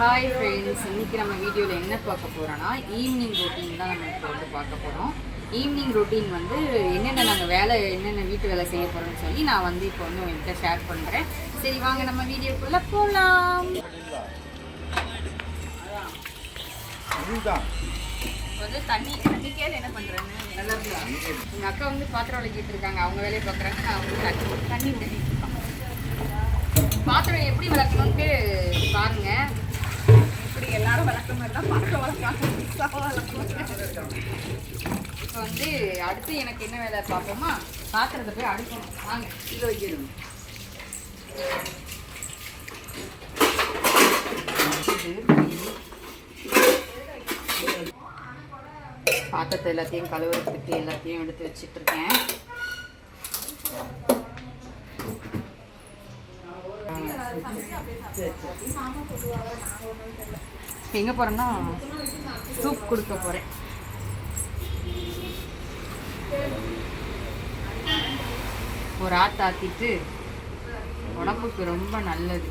Hi friends, இன்றைக்கி நம்ம வீடியோவில் என்ன பார்க்க போகிறோன்னா ஈவினிங் ரொட்டீன் தான் நம்ம இப்போ வந்து பார்க்க போகிறோம். ஈவினிங் ரொட்டீன் வந்து என்னென்ன நாங்கள் என்னென்ன வீட்டு வேலை செய்ய போகிறோம்னு சொல்லி நான் வந்து இப்போ வந்து உங்கள்கிட்ட ஷேர் பண்ணுறேன். சரி வாங்க நம்ம வீடியோக்குள்ளே போகலாம். வந்து தண்ணி கேள்வி என்ன பண்ணுறேன்னு எங்கள் அக்கா வந்து பாத்திரம் விளக்கிட்டு இருக்காங்க. அவங்க வேலையை பார்க்குறாங்க. நான் வந்து தண்ணி விளக்கிட்டு இருக்கேன். பாத்திரம் எப்படி விளக்கணும்ட்டு பாருங்கள். இப்படி எல்லாரும் விளக்க மாதிரி தான் பாத்திரம் வளர்க்கலாம். இப்போ வந்து அடுத்து எனக்கு என்ன வேலை பார்ப்போமா, பாத்திரத்தை போய் அடுக்கணும். வாங்க இதை வைக்கணும். பாத்திரத்தை எல்லாத்தையும் கழுவுறதுக்கு எல்லாத்தையும் எடுத்து வச்சுட்டு இருக்கேன். எங்கே போகிறேன்னா சூப் கொடுக்க போகிறேன். ஒரு ஆத்தாத்திட்டு உடம்புக்கு ரொம்ப நல்லது.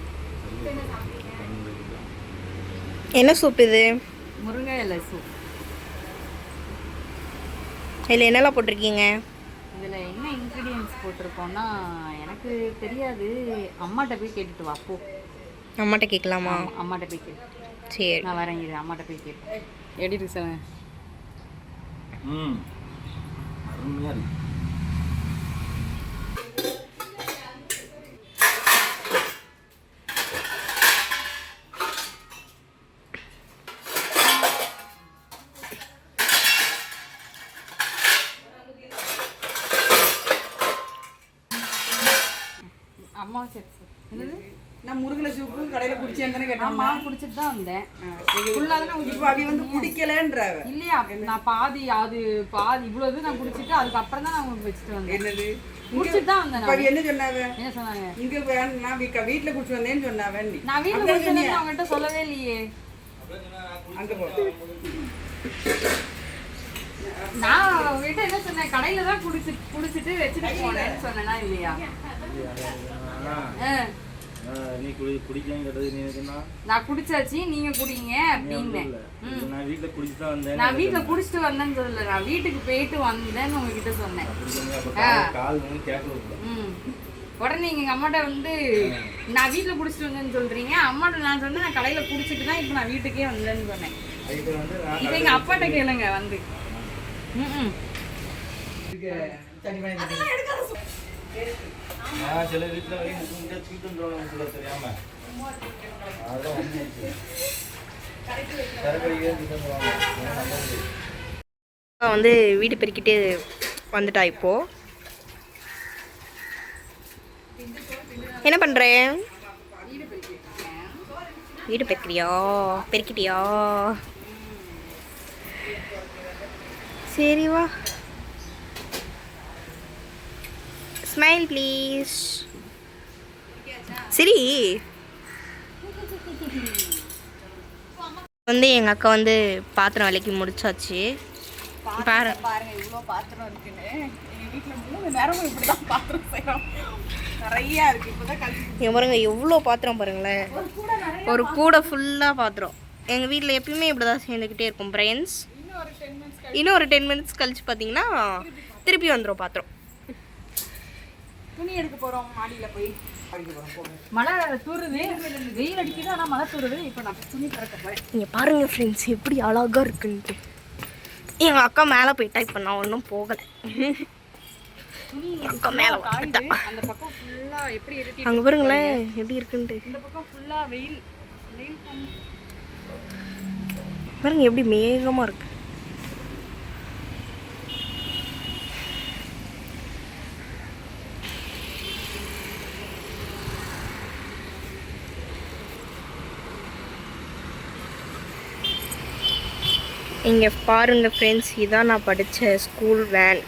என்ன சூப் இது? முருங்கை இலை சூப். இதில் என்னெல்லாம் போட்டிருக்கீங்க? இதில் என்ன இன்க்ரீடியன்ஸ் போட்டிருக்கோன்னா எனக்கு தெரியாது. அம்மாட்ட போய் கேட்டுட்டு வா போ. அம்மாட்ட கேட்கலாமா? அம்மாட்ட போய் கேட்டு சரி நான் வரேன். இது அம்மாட்ட போய் கேட்பேன். எப்படி இருக்கு சொல்லுங்க. அருமையாக இருக்கு. அம்மா சரி என்னது? நான் முருகலை சூப்பு கடையில் குடிச்சேன்னு கேட்டேன். அம்மா குடிச்சிட்டு தான் வந்தேன். ஃபுல்லாக தான் இப்போ அவி வந்து குடிக்கலன்றாவ. இல்லையா, நான் பாதி இவ்வளவு நான் குடிச்சிட்டு அதுக்கப்புறம் தான் நான் உங்களுக்கு வச்சுட்டு வந்தேன். என்னது குடிச்சிட்டு தான் வந்தேன். இப்போ என்ன சொன்னாவ? என்ன சொன்னாங்க? இங்க நான் வீட்டில் குடிச்சு வந்தேன்னு சொன்னாவ. நான் வீட்டில் குடிச்சு வந்தேன் அவங்ககிட்ட சொல்லவே இல்லையே. அங்கே போ. நான் அவங்ககிட்ட என்ன சொன்னேன், கடையில தான் குடிச்சிட்டு வச்சுட்டு போனேன்னு சொன்னேன்னா இல்லையா? நீ குடிக்கலாம் கேட்டது நீ என்ன? நான் குடிச்சாச்சு, நீங்க குடிங்க அப்படின்னு. நான் வீட்டில் குடிச்சு தான் வந்தேன். நான் வீட்டுல குடிச்சிட்டு வந்தேன்னு சொல்லல, நான் வீட்டுக்கு போயிட்டு வந்தேன்னு உங்ககிட்ட சொன்னேன். கால் வந்து கேட்கல. உடனே எங்க அம்மாட்ட வந்து நான் வீட்டுல குடிச்சிட்டு வந்தேன்னு சொல்றீங்க. அம்மாட்ட நான் சொன்னேன் நான் கடையில குடிச்சிட்டு தான் இப்போ நான் வீட்டுக்கே வந்தேன்னு சொன்னேன். இப்போ எங்க அப்பாட்ட கேளுங்க வந்து. சில வீட்டில் சொல்ல தெரியாம வந்து வீடு பெருக்கிட்டு வந்துட்டா. இப்போ என்ன பண்ற? வீடு பெருக்கிட்டியா? சரி வா. Smile please. சரி வந்து எங்கள் அக்கா வந்து பாத்திரம் விலைக்கு முடிச்சாச்சு. பாருங்க இவ்வளோ பாத்திரம் இருக்குன்னு. எங்கள் வீட்டில் 3 நேரமும் இப்படி தான் பாத்திரம் செய்கிறோம். நிறையா இருக்குது. இப்போ தான் இங்கே பாருங்க எவ்வளோ பாத்திரம் பாருங்களேன். ஒரு கூடை ஃபுல்லாக பாத்திரம். எங்கள் வீட்டில் எப்பயுமே இப்படி தான் சேர்ந்துக்கிட்டே இருக்கும் ஃப்ரெண்ட்ஸ். இன்னும் ஒரு 10 மினிட்ஸ் கழிச்சு பார்த்தீங்கன்னா திருப்பி வந்துடும் பாத்திரம். துணி எடுக்க போகிறோம். மாடியில் போய் மழை தூருது, வெயில் அடிக்குது, ஆனால் மழை தூருது. இப்போ நான் துணி திறக்க போகிறேன். நீங்கள் பாருங்கள் ஃப்ரெண்ட்ஸ் எப்படி அழகாக இருக்குன்ட்டு. எங்கள் அக்கா மேலே போயிட்டா. இப்போ நான் ஒன்றும் போகலை. அக்கா மேலே போயிட்டா. அந்த பக்கம் ஃபுல்லாக எப்படி இருக்கு அங்கே பாருங்களேன் எப்படி இருக்குன்ட்டு. இந்த பக்கம் ஃபுல்லாக வெயில் பாருங்க எப்படி மேகமாக இருக்கு. இங்கே பாருங்கள் ஃப்ரெண்ட்ஸ், இதான் நான் படித்த ஸ்கூல் வேன்.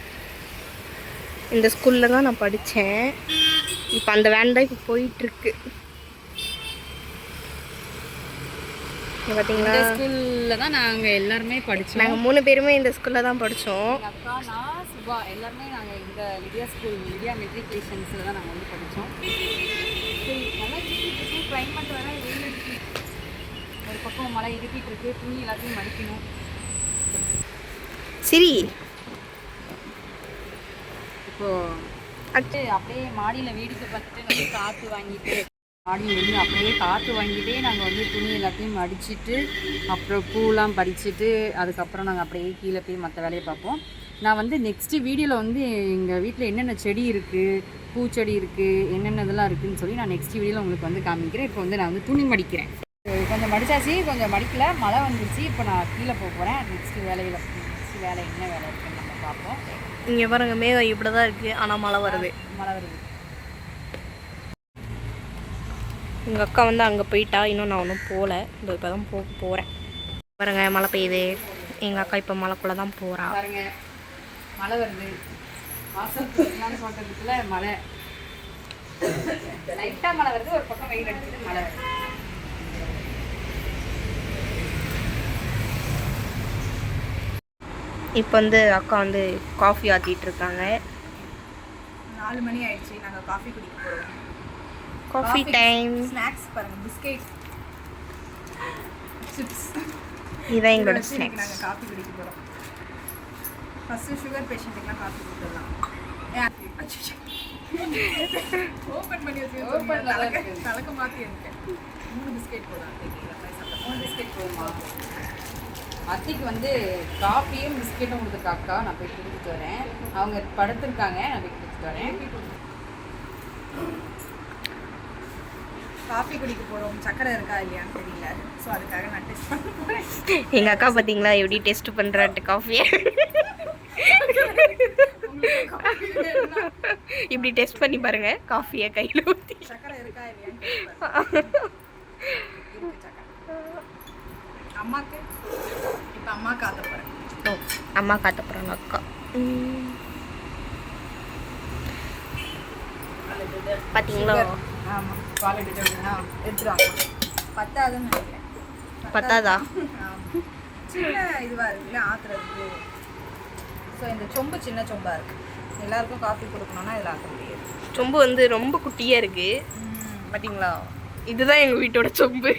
இந்த ஸ்கூலில் தான் நான் படித்தேன். இப்போ அந்த வேன் தான் இப்போ போயிட்டுருக்கு. பார்த்தீங்களா? இந்த ஸ்கூலில் தான் நாங்கள் எல்லாருமே படித்தோம். நாங்கள் 3 பேருமே இந்த ஸ்கூலில் தான் படித்தோம். அக்கா, நான், சுபா எல்லாருமே நாங்கள் இந்த லிடியா மெட்ரிகுலேஷன்ஸில் தான் நாங்கள் வந்து படித்தோம். சரி, நல்லா கிளைமேட் வேணால் வெயில் அடிச்சு ஒரு நல்லா இருக்கிட்டு இருக்கு. துணி எல்லாத்தையும் மடிக்கணும். சரி இப்போ அப்படியே மாடியில் வேடிக்கை பார்த்துட்டு நம்ம காற்று வாங்கிட்டு மாடியிலேருந்து அப்படியே காற்று வாங்கிட்டே நாங்கள் வந்து துணி எல்லாத்தையும் மடிச்சுட்டு அப்புறம் பூலாம் பறிச்சுட்டு அதுக்கப்புறம் நாங்கள் அப்படியே கீழே போய் மற்ற வேலையை பார்ப்போம். நான் வந்து நெக்ஸ்ட்டு வீடியோவில் வந்து எங்கள் வீட்டில் என்னென்ன செடி இருக்குது, பூச்செடி இருக்குது, என்னென்ன இதெல்லாம் இருக்குதுன்னு சொல்லி நான் நெக்ஸ்ட் வீடியோவில் உங்களுக்கு வந்து காமிக்கிறேன். இப்போ வந்து நான் வந்து துணி மடிக்கிறேன். கொஞ்சம் மடிச்சாச்சு, கொஞ்சம் மடிக்கல, மழை வந்துருச்சு. இப்போ நான் கீழே போக போகிறேன். நெக்ஸ்ட்டு வேலை என்ன வேலை இருக்குன்னு நம்ம பார்ப்போம். இங்கே பாருங்க, மேகம் இப்படி தான் இருக்குது, ஆனால் மழை வருது. எங்கள் அக்கா வந்து அங்கே போயிட்டா, இன்னும் நான் ஒன்றும் போகல. இந்த இப்போ தான் போகிறேன். பாருங்க மழை பெய்யுது. எங்கள் அக்கா இப்போ மழைக்குள்ளே தான் போகிறா. பாருங்க மழை வருது. வாசல் பார்க்கறதுக்குள்ள மழை லைட்டாக மழை வருது, ஒரு பக்கம் வெயில் அடிக்குது, மழை வருது. இப்போ வந்து அக்கா வந்து காஃபி ஆற்றிட்டு இருக்காங்க. 4 மணி ஆயிடுச்சு. நாங்கள் காஃபி குடிக்க போகிறோம். Coffee time. ஸ்நாக்ஸ் பாருங்கள், பிஸ்கெட், சிப்ஸ், இதான் எங்களோட இன்னைக்கு ஸ்நாக்ஸ். நாங்கள் காஃபி குடிக்க போகிறோம். ஃபஸ்ட்டு சுகர் பேஷண்ட்டுக்கெலாம் காஃபி கொடுத்துடலாம். ஓப்பன் பண்ணி வச்சு கலக்க மாற்றி இருக்கேன். 3 பிஸ்கெட் போடலாம். 3 பிஸ்கெட் போதுமா? அத்தைக்கு வந்து காஃபியும் பிஸ்கெட்டும் கொடுத்துருக்கா அக்கா. நான் போய் கொடுத்துட்டு வரேன். அவங்க படுத்துருக்காங்க, நான் போய் கொடுத்துட்டு வரேன். காஃபி குடிக்க போகிறோம். சக்கரை இருக்கா இல்லையான்னு தெரியல. ஸோ அதுக்காக நான் டெஸ்ட் பண்ண போகிறேன். எங்கள் அக்கா பார்த்தீங்களா எப்படி டெஸ்ட் பண்ணுறாட்டு காஃபியை. இப்படி டெஸ்ட் பண்ணி பாருங்க காஃபியை கையில் ஊற்றி. சக்கரை இருக்கா இல்லையான்னு இருக்கு சக்கரை. அம்மாக்கு இப்போ அம்மா காத்த போகிறேன். ஓ, அம்மா காட்ட போகிறாங்க அக்கா. பார்த்தீங்களா? ஆமாம், பால் எடுத்துட்டோம்னா எடுத்துருவாங்க. பத்தாதுன்னு நினைக்கிறேன். பத்தாதா? ஆமாம், சின்ன இதுவாக இருக்குல்ல ஆற்றுறதுக்கு. ஸோ இந்த சொம்பு சின்ன சொம்பாக இருக்குது. எல்லாருக்கும் காஃபி கொடுக்கணுன்னா இதில் ஆற்ற முடியாது. சொம்பு வந்து ரொம்ப குட்டியாக இருக்குது. பார்த்தீங்களா? இதுதான் எங்கள் வீட்டோட சொம்பு.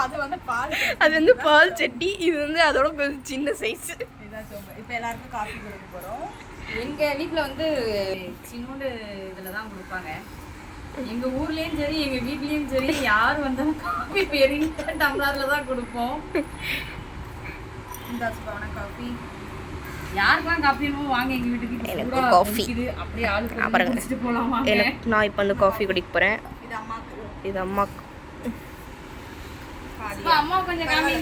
அது வந்து பால், அது வந்து பால் சட்டி. இது வந்து அதோட கொஞ்சம் சின்ன சைஸ். இதுதான் சொம்பு. இப்போ எல்லாருக்கும் காஃபி கொடுக்க போகிறோம். எங்கள் வீட்டில் வந்து சின்னோண்டு இதில் தான் கொடுப்பாங்க. எங்கள் ஊர்லேயும் சரி எங்கள் வீட்லேயும் சரி யார் வந்தாலும் காஃபி பெரிய டம்ளரில் தான் கொடுப்போம். இந்த சுபாவன காஃபி யாருக்கெல்லாம் காஃபி வேணுமோ வாங்க எங்கள் வீட்டுக்கு. எனக்கு காஃபி. அப்படியே ஆளுக்கு அப்புறம் குடிச்சிட்டு போகலாம் வாங்க. எனக்கு நான் இப்போ வந்து காஃபி குடிக்க போகிறேன். இது அம்மாக்கு. இது அம்மாக்கு. அப்பா, அம்மா கொஞ்சம் காமி.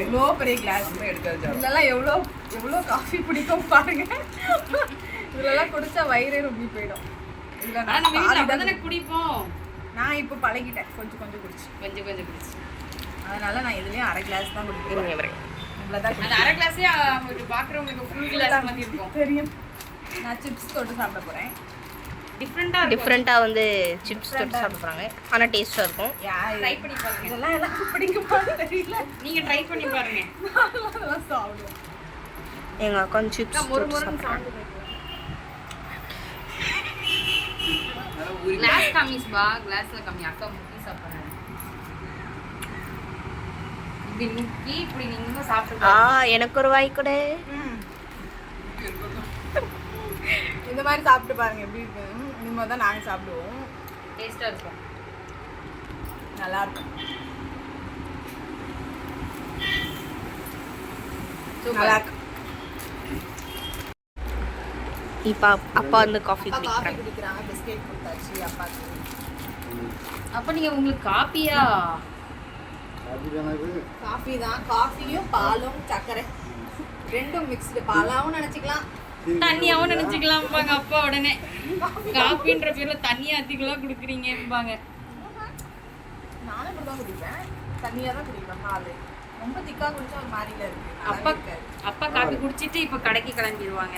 இவ்வளோ பெரிய கிளாஸ் எடுக்கிறது. இதெல்லாம் எவ்வளோ எவ்வளோ காஃபி பிடிக்கும் பாருங்க. இதெல்லாம் குடிச்சா வயிறே ரொம்ப போயிடும். இதில் ஆனா நம்ம வீட்டில் அப்படி தானே குடிப்போம். நான் இப்போ பழகிட்டேன், கொஞ்சம் கொஞ்சம் குடிச்சு. கொஞ்சம் கொஞ்சம் குடிச்சு. அதனால நான் இதுலேயும் அரை கிளாஸ் தான் குடிக்கிறேன். இவ்வளோதான் அந்த அரை கிளாஸே அவங்களுக்கு பார்க்குறவங்களுக்கு ஃபுல் கிளாஸ் மாதிரி இருக்கும். தெரியும். நான் சிப்ஸ் தொட்டு சாப்பிட போகிறேன். டிஃப்ரெண்ட்டாக வந்து சிப்ஸ் தொட்டு சாப்பிட போகிறாங்க. ஆனால் டேஸ்ட்டாக இருக்கும். ட்ரை பண்ணி பாருங்க. இதெல்லாம் எனக்கு பிடிக்குமான்னு தெரியல. நீங்கள் ட்ரை பண்ணி பாருங்க. அதெல்லாம் சாப்பிடுவோம். எங்கள் அக்கா சிப்ஸ் தொட்டு சாப்பிட்றாங்க. கிளாஸ் காமிஸ்பா, கிளாஸில் கம்மி. அக்கா முக்கி சாப்பிட்றாங்க. இப்படி முக்கி இப்படி நீங்களும் சாப்பிட்டு எனக்கு ஒரு வாய் கூட. இந்த மாதிரி சாப்பிட்டு பாருங்க எப்படி இருக்கு. இந்த மாதிரி தான் நாங்கள் சாப்பிடுவோம். டேஸ்ட்டாக இருக்கும். நல்லா இருக்கும். நல்லா இருக்கு. இப்போ அப்பா வந்து காஃபி காஃபி குடிக்கிறாங்க. குடிக்கிறாங்க. பிஸ்கெட் கொடுத்தாச்சு அப்பாக்கு. அப்போ நீங்கள் உங்களுக்கு காப்பியா? காஃபி தான். காஃபியும் பாலும் சர்க்கரை ரெண்டும் மிக்ஸ்டு. பாலாவும் நினச்சிக்கலாம், தண்ணியாவும் நினைச்சுக்கலாம்பாங்க அப்பா. உடனே காப்பின்ற பேர்ல தண்ணியா அதிகலாம் கொடுக்குறீங்கம்பாங்க. நானும் இப்படி தான் குடிப்பேன். தண்ணியாக தான் குடிப்பேன். பால் ரொம்ப திக்காக குடிச்சா ஒரு மாதிரில இருக்கு. அப்பா காப்பி குடிச்சிட்டு இப்போ கடைக்கு கிளம்பிடுவாங்க.